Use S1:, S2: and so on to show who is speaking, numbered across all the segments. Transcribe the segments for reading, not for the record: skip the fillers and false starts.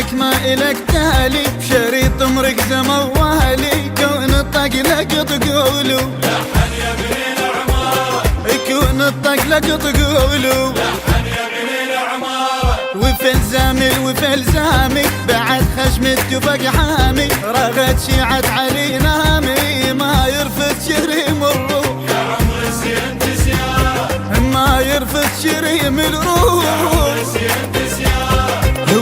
S1: وينك ما إلك تالي بشريط مركز موالي كون الطق لك تقولو
S2: لحن يا ابن العمارة
S1: كون الطق لك تقولو
S2: لحن يا ابن العمارة
S1: وفي الزامي وفي الزامي بعد خشم التفق حامي رغت شيعة علي نامي ما يرفض شريم الروح
S2: يا عمر الزين تسيار
S1: ما يرفض شريم الروح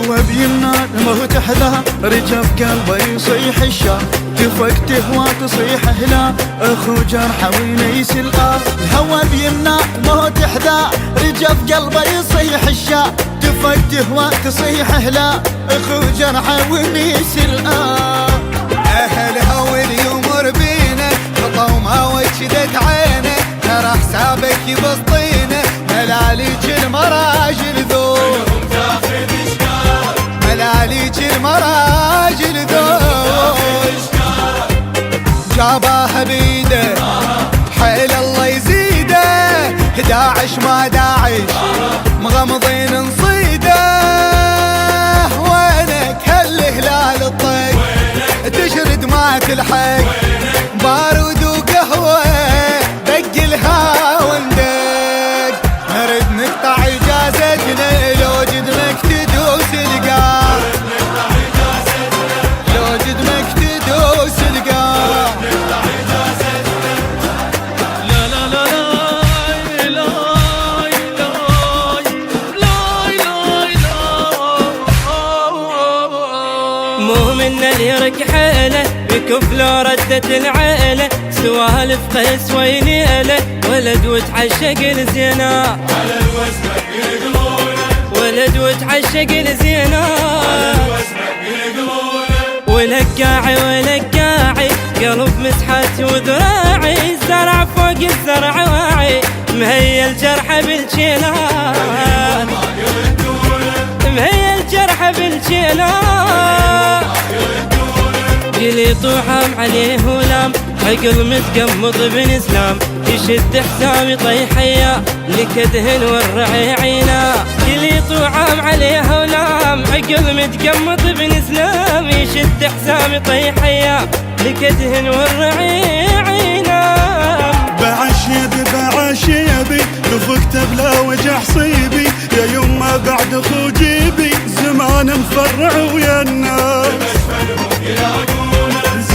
S1: هو بيمنا ما تحذا رجف قلبه يصيح الشام تفك تهوى تصيح هلا اخو جرحه وينيس الآه الهوى بيمنا ما تحذا رجف قلبه يصيح الشام تفك تهوى تصيح هلا اخو جرحه وينيس الآه اهلها واليمر بينا خطوا ما وجدت عينه ترى حسابك بسطينه ملاليك المراجل ذو ملاليك المراجل ذول جاباها بيده حيل الله يزيده 11 ما داعش مغمضين نصيده وينك هالهلال الطق تشرد ما تلحق بارود وقهوه دقلها وندق نرد نقطع اجازتنا لو جدنك تدوس القاع لو جدنك تدوس القاع
S2: لا لا لا لا لا
S3: مو من اللي ركحاله بكف لو ردت العائله سوالف قيس وينيله ولد وتعشق الزينه
S2: على الوزن يقلونه
S3: ولد وتعشق الزينه ولقاعي ولقاعي قلب مسحات وذراعي زرع فوق الزرع واعي مهيل جرحه بالجيلان مهيل جرحه بالجيلان جلي طوحام عليه ولام عقل متقمض بن اسلام يشد حسام يطيح حيا لكدهن والرعي عينا جلي طوحام عليه ولام عقل متقمض بن اسلام يشد حسام يطيح حيا لكدهن والرعي عينا
S4: بعشيبي نفقت بلا وجع صيبي يا يما بعد اخو جيبي زمان مفرع ويا الناس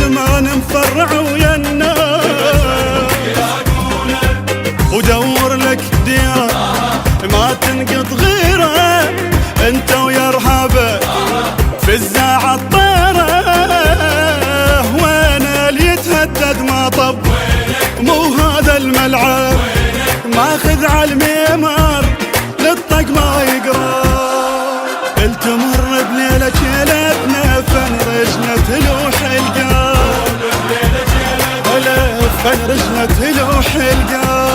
S4: زمان مفرع ويا الناس ودور لك ديره ما تنقط غيره انت ويا رهابه في الزاعه الطيره وين اللي يتهدد ما طب مو هذا الملعب ماخذ على الميمار للطق ما يقرا التمر بليله شيلتنا فنرجنا تلوح القاع ولا فنرجنا تلوح القاع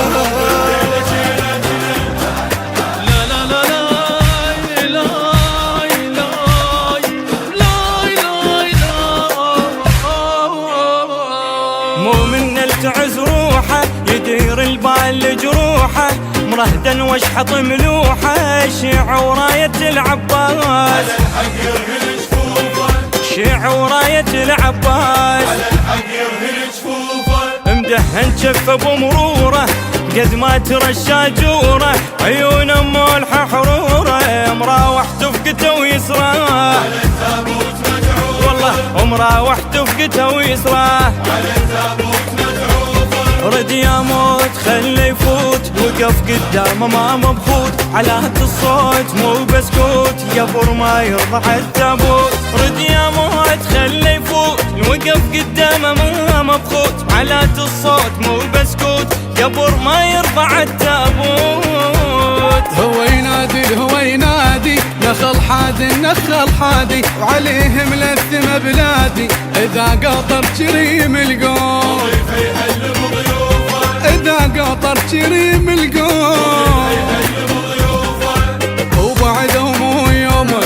S3: مو من التعز روحه يدير البال جروحه مرهدا واشحط ملوحه شيع وراية العباس شيع وراية العباس مدهن شفه بمروره قد ما ترى الشاجوره عيون مولحه حروره مراوح تفقته ويسراه والله مراوح تفقته ويسراه رد يا موت خلي يفوت وقف قدامه ما مبخوت على الصوت مو بسكوت يبر ما يرضع التابوت رد يا موت خلي يفوت وقف قدامه ما مبخوت على الصوت مو بسكوت يبر ما يرفع التابوت
S5: هو ينادي نخل حادي النخل حادي وعليه ملثم بلادي اذا قطر كريم القوم اذا قطر كريم القوم وبعدهم يومه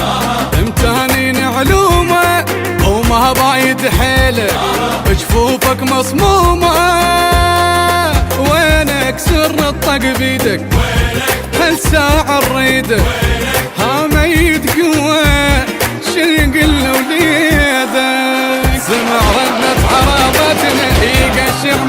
S5: امتهانين علومه وما بايد حيله جفوفك مصمومه وينك سر الطق بيدك هالساعة نريده ها ميت قوة يقل وليدك. سمع رنة عرابتنا يقشع